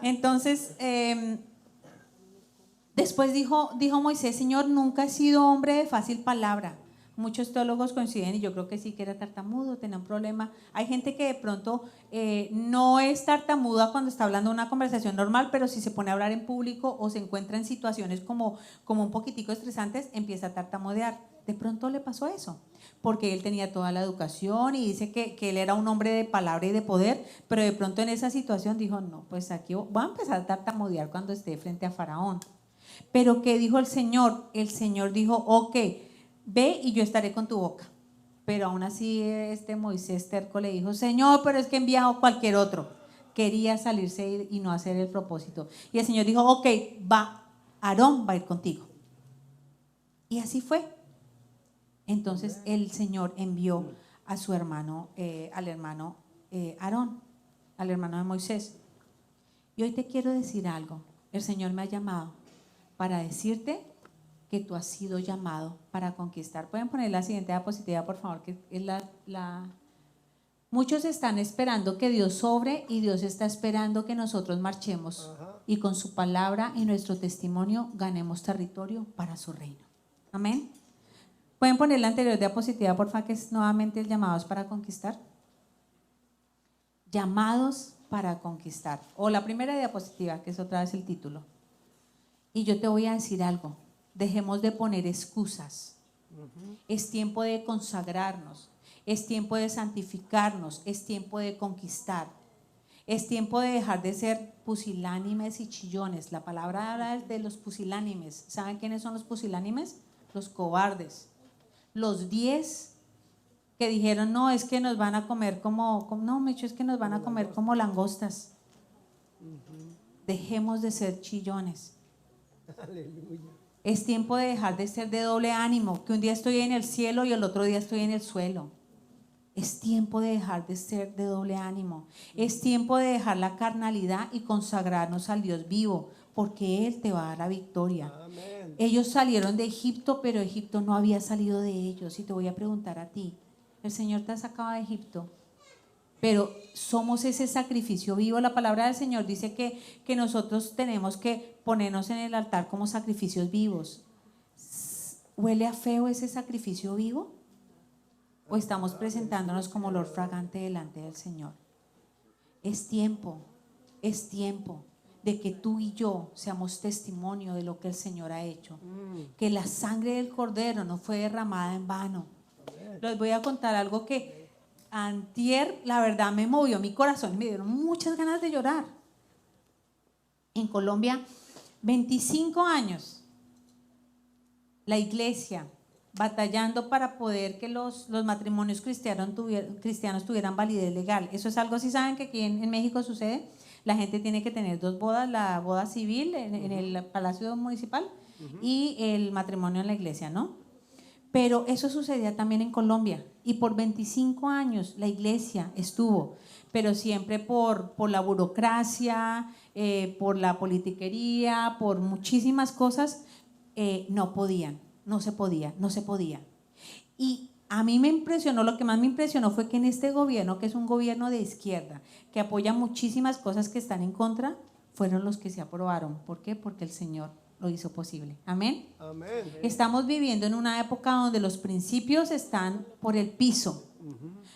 Entonces, después dijo Moisés, Señor, nunca he sido hombre de fácil palabra. Muchos teólogos coinciden y yo creo que sí que era tartamudo, tenía un problema. Hay gente que de pronto no es tartamuda cuando está hablando una conversación normal, pero si se pone a hablar en público o se encuentra en situaciones como un poquitico estresantes, empieza a tartamudear. De pronto le pasó eso, porque él tenía toda la educación y dice que él era un hombre de palabra y de poder, pero de pronto en esa situación dijo, no, pues aquí voy a empezar a tartamudear cuando esté frente a Faraón. Pero ¿qué dijo el Señor? El Señor dijo, ok, ve y yo estaré con tu boca. Pero aún así Moisés terco le dijo, Señor, pero es que he enviado cualquier otro. Quería salirse y no hacer el propósito. Y el Señor dijo, ok, Aarón va a ir contigo. Y así fue. Entonces el Señor envió a su hermano, al hermano Aarón, al hermano de Moisés. Y hoy te quiero decir algo. El Señor me ha llamado para decirte que tú has sido llamado para conquistar. Pueden poner la siguiente diapositiva, por favor, que es Muchos están esperando que Dios sobre y Dios está esperando que nosotros marchemos y con su palabra y nuestro testimonio ganemos territorio para su reino. Amén. Pueden poner la anterior diapositiva, por favor, que es nuevamente el llamados para conquistar. Llamados para conquistar. O la primera diapositiva, que es otra vez el título. Y yo te voy a decir algo. Dejemos de poner excusas. Es tiempo de consagrarnos, es tiempo de santificarnos, es tiempo de conquistar, es tiempo de dejar de ser pusilánimes y chillones. La palabra habla de los pusilánimes. ¿Saben quiénes son los pusilánimes? Los cobardes. Los 10 que dijeron, no, es que nos van a comer no, Mecho, es que nos van a comer como langostas. Dejemos de ser chillones. Aleluya. Es tiempo de dejar de ser de doble ánimo, que un día estoy en el cielo y el otro día estoy en el suelo. Es tiempo de dejar de ser de doble ánimo. Es tiempo de dejar la carnalidad y consagrarnos al Dios vivo, porque Él te va a dar la victoria. Amén. Ellos salieron de Egipto, pero Egipto no había salido de ellos. Y te voy a preguntar a ti, ¿el Señor te ha sacado de Egipto? Pero somos ese sacrificio vivo. La palabra del Señor dice que nosotros tenemos que ponernos en el altar como sacrificios vivos. ¿Huele a feo ese sacrificio vivo? ¿O estamos presentándonos como olor fragante delante del Señor? Es tiempo de que tú y yo seamos testimonio de lo que el Señor ha hecho. Que la sangre del Cordero no fue derramada en vano. Les voy a contar algo que antier, la verdad, me movió mi corazón y me dieron muchas ganas de llorar. En Colombia, 25 años, la iglesia batallando para poder que los matrimonios cristianos tuvieran validez legal. Eso es algo, si saben que aquí en México sucede, la gente tiene que tener 2 bodas, la boda civil en el Palacio Municipal y el matrimonio en la iglesia, ¿no? Pero eso sucedía también en Colombia y por 25 años la iglesia estuvo, pero siempre por la burocracia, por la politiquería, por muchísimas cosas, no se podía. Y A mí me impresionó, lo que más me impresionó fue que en este gobierno, que es un gobierno de izquierda, que apoya muchísimas cosas que están en contra, fueron los que se aprobaron. ¿Por qué? Porque el Señor lo hizo posible. Amén. Amén. Estamos viviendo en una época donde los principios están por el piso,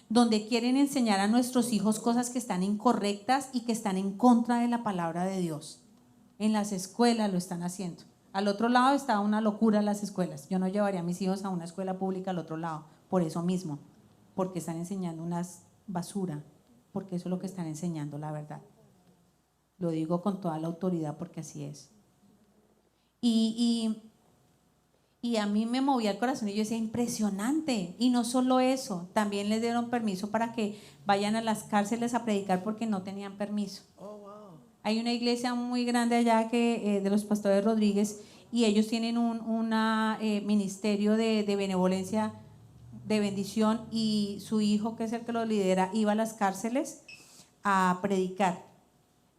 donde quieren enseñar a nuestros hijos cosas que están incorrectas y que están en contra de la palabra de Dios. En las escuelas lo están haciendo. Al otro lado está una locura las escuelas. Yo no llevaría a mis hijos a una escuela pública al otro lado, por eso mismo, porque están enseñando unas basura, porque eso es lo que están enseñando, la verdad. Lo digo con toda la autoridad porque así es. Y a mí me movía el corazón y yo decía, impresionante. Y no solo eso, también les dieron permiso para que vayan a las cárceles a predicar porque no tenían permiso. Oh, wow. Hay una iglesia muy grande allá que, de los pastores Rodríguez, y ellos tienen un ministerio de benevolencia, de bendición, y su hijo, que es el que lo lidera, iba a las cárceles a predicar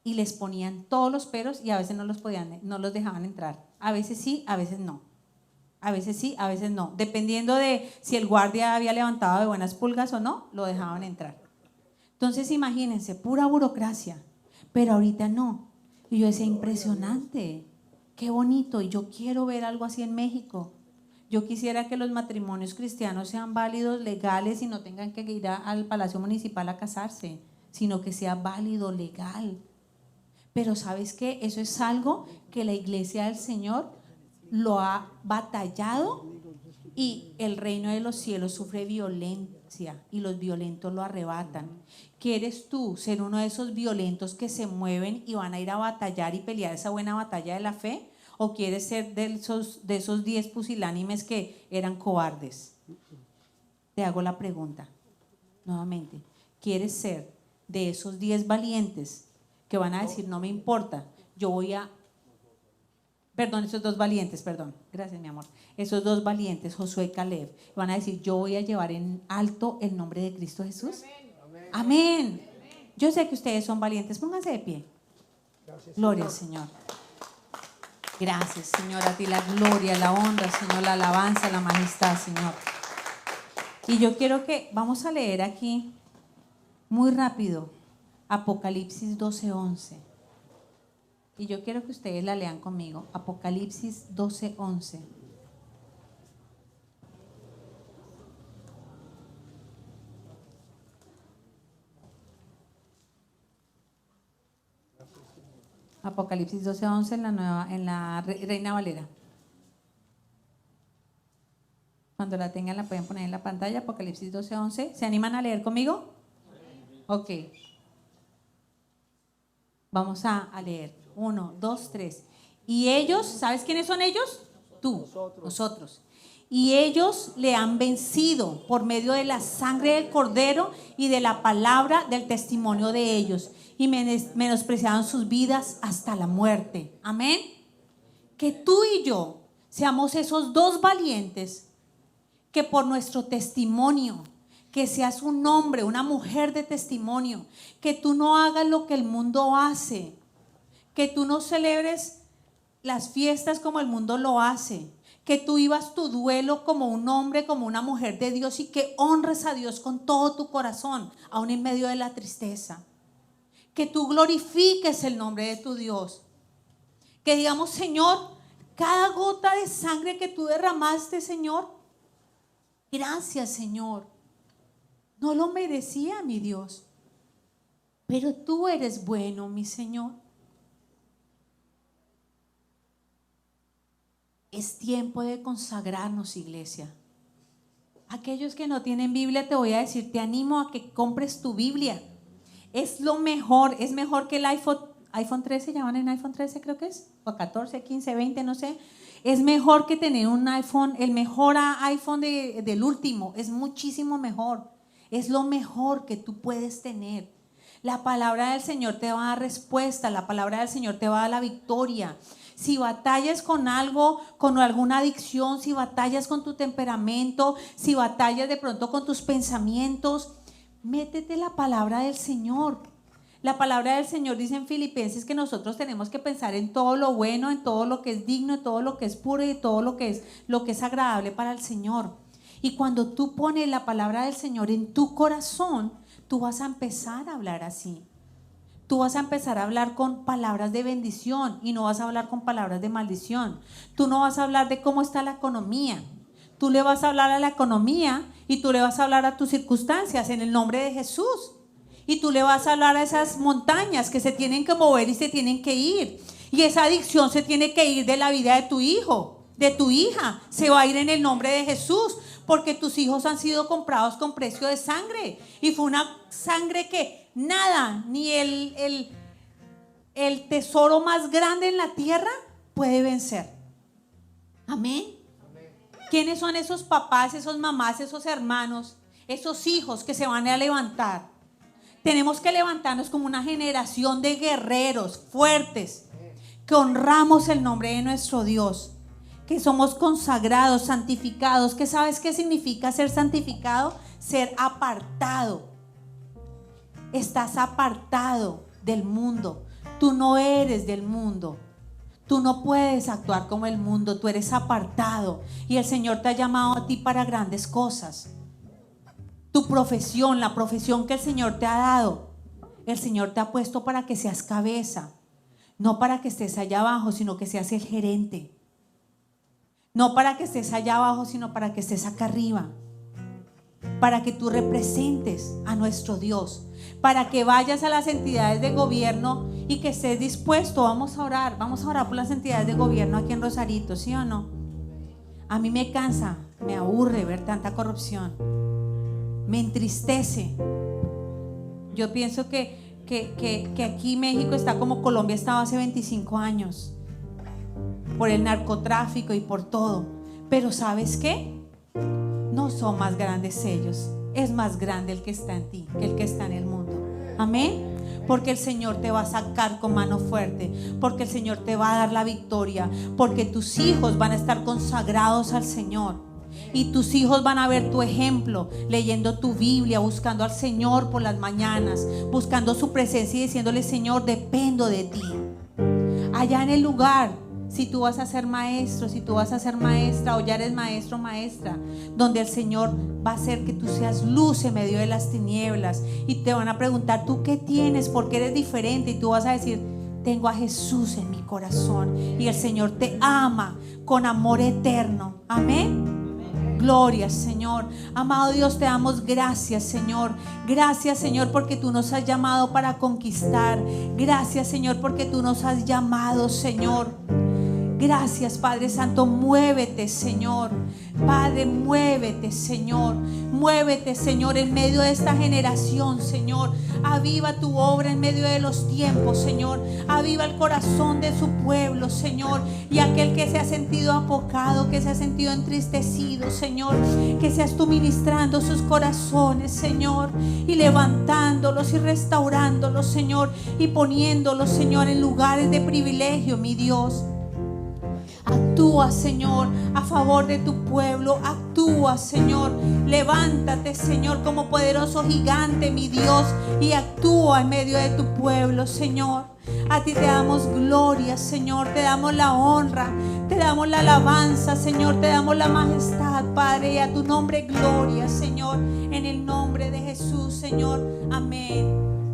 y les ponían todos los peros y a veces no los dejaban entrar. A veces sí, a veces no. A veces sí, a veces no. Dependiendo de si el guardia había levantado de buenas pulgas o no, lo dejaban entrar. Entonces imagínense, pura burocracia. Pero ahorita no. Y yo decía, impresionante, qué bonito. Y yo quiero ver algo así en México. Yo quisiera que los matrimonios cristianos sean válidos, legales y no tengan que ir al Palacio Municipal a casarse, sino que sea válido, legal. Pero ¿sabes qué? Eso es algo que la iglesia del Señor lo ha batallado, y el reino de los cielos sufre violencia y los violentos lo arrebatan. ¿Quieres tú ser uno de esos violentos que se mueven y van a ir a batallar y pelear esa buena batalla de la fe? ¿O quieres ser de esos 10 pusilánimes que eran cobardes? Te hago la pregunta nuevamente. ¿Quieres ser de esos 10 valientes que van a decir, no me importa, yo voy a... Perdón, esos 2 valientes, perdón. Gracias, mi amor. Esos 2 valientes, Josué y Caleb, van a decir, yo voy a llevar en alto el nombre de Cristo Jesús. Amén. Amén. Yo sé que ustedes son valientes. Pónganse de pie. Gracias, gloria al Señor. Gracias, Señor. A ti la gloria, la honra, Señor, la alabanza, la majestad, Señor. Y yo quiero que, vamos a leer aquí muy rápido, Apocalipsis 12:11. Y yo quiero que ustedes la lean conmigo. Apocalipsis 12:11. Apocalipsis 12:11 en la Reina Valera. Cuando la tengan la pueden poner en la pantalla. Apocalipsis 12:11. ¿Se animan a leer conmigo? Ok. Vamos a leer. 1, 2, 3. Y ellos, ¿sabes quiénes son ellos? Tú, nosotros. Y ellos le han vencido por medio de la sangre del Cordero y de la palabra del testimonio de ellos. Y menospreciaron sus vidas hasta la muerte. Amén. Que tú y yo seamos esos 2 valientes que por nuestro testimonio, que seas un hombre, una mujer de testimonio, que tú no hagas lo que el mundo hace, que tú no celebres las fiestas como el mundo lo hace, que tú vivas tu duelo como un hombre, como una mujer de Dios, y que honres a Dios con todo tu corazón, aún en medio de la tristeza. Que tú glorifiques el nombre de tu Dios. Que digamos, Señor, cada gota de sangre que tú derramaste, Señor, gracias, Señor. No lo merecía, mi Dios, pero tú eres bueno, mi Señor. Es tiempo de consagrarnos, iglesia. Aquellos que no tienen Biblia, te voy a decir, te animo a que compres tu Biblia. Es lo mejor, es mejor que el iPhone 13, llaman en iPhone 13 creo que es, o 14, 15, 20, no sé. Es mejor que tener un iPhone, el mejor iPhone del último, es muchísimo mejor. Es lo mejor que tú puedes tener. La palabra del Señor te va a dar respuesta, la palabra del Señor te va a dar la victoria. Si batallas con algo, con alguna adicción, si batallas con tu temperamento, si batallas de pronto con tus pensamientos, métete la palabra del Señor. La palabra del Señor dice en Filipenses que nosotros tenemos que pensar en todo lo bueno, en todo lo que es digno, en todo lo que es puro y en todo lo que es agradable para el Señor. Y cuando tú pones la palabra del Señor en tu corazón, tú vas a empezar a hablar así. Tú vas a empezar a hablar con palabras de bendición y no vas a hablar con palabras de maldición. Tú no vas a hablar de cómo está la economía. Tú le vas a hablar a la economía y tú le vas a hablar a tus circunstancias en el nombre de Jesús. Y tú le vas a hablar a esas montañas que se tienen que mover y se tienen que ir. Y esa adicción se tiene que ir de la vida de tu hijo, de tu hija. Se va a ir en el nombre de Jesús, porque tus hijos han sido comprados con precio de sangre. Y fue una sangre que nada, ni el tesoro más grande en la tierra puede vencer. Amén. ¿Quiénes son esos papás, esos mamás, esos hermanos, esos hijos que se van a levantar? Tenemos que levantarnos como una generación de guerreros fuertes, que honramos el nombre de nuestro Dios, que somos consagrados, santificados. ¿Qué sabes qué significa ser santificado? Ser apartado. Estás apartado del mundo. Tú no eres del mundo. Tú no puedes actuar como el mundo. Tú eres apartado. Y el Señor te ha llamado a ti para grandes cosas. Tu profesión, la profesión que el Señor te ha dado, el Señor te ha puesto para que seas cabeza. No para que estés allá abajo, sino que seas el gerente. No para que estés allá abajo, sino para que estés acá arriba. Para que tú representes a nuestro Dios. Para que vayas a las entidades de gobierno y que estés dispuesto. Vamos a orar por las entidades de gobierno aquí en Rosarito, ¿sí o no? A mí me cansa, me aburre ver tanta corrupción. Me entristece. Yo pienso que aquí México está como Colombia estaba hace 25 años, por el narcotráfico y por todo. Pero ¿sabes qué? No son más grandes ellos. Es más grande el que está en ti que el que está en el mundo. Amén. Porque el Señor te va a sacar con mano fuerte, porque el Señor te va a dar la victoria, porque tus hijos van a estar consagrados al Señor. Y tus hijos van a ver tu ejemplo, leyendo tu Biblia, buscando al Señor por las mañanas, buscando su presencia y diciéndole: Señor, dependo de ti. Allá en el lugar, si tú vas a ser maestro, si tú vas a ser maestra o ya eres maestro o maestra, donde el Señor va a hacer que tú seas luz en medio de las tinieblas, y te van a preguntar: ¿tú qué tienes? ¿Por qué eres diferente? Y tú vas a decir: tengo a Jesús en mi corazón, y el Señor te ama con amor eterno. Amén. Gloria, Señor. Amado Dios, te damos gracias, Señor. Gracias, Señor, porque tú nos has llamado para conquistar. Gracias, Señor, porque tú nos has llamado, Señor. Gracias, Padre Santo. Muévete, Señor. Padre, muévete, Señor. Muévete, Señor, en medio de esta generación, Señor. Aviva tu obra en medio de los tiempos, Señor. Aviva el corazón de su pueblo, Señor. Y aquel que se ha sentido apocado, que se ha sentido entristecido, Señor, que seas tú ministrando sus corazones, Señor, y levantándolos y restaurándolos, Señor, y poniéndolos, Señor, en lugares de privilegio, mi Dios. Actúa, Señor, a favor de tu pueblo. Actúa, Señor. Levántate, Señor, como poderoso gigante, mi Dios, y actúa en medio de tu pueblo, Señor. A ti te damos gloria, Señor. Te damos la honra, te damos la alabanza, Señor. Te damos la majestad, Padre, y a tu nombre gloria, Señor. En el nombre de Jesús, Señor. Amén.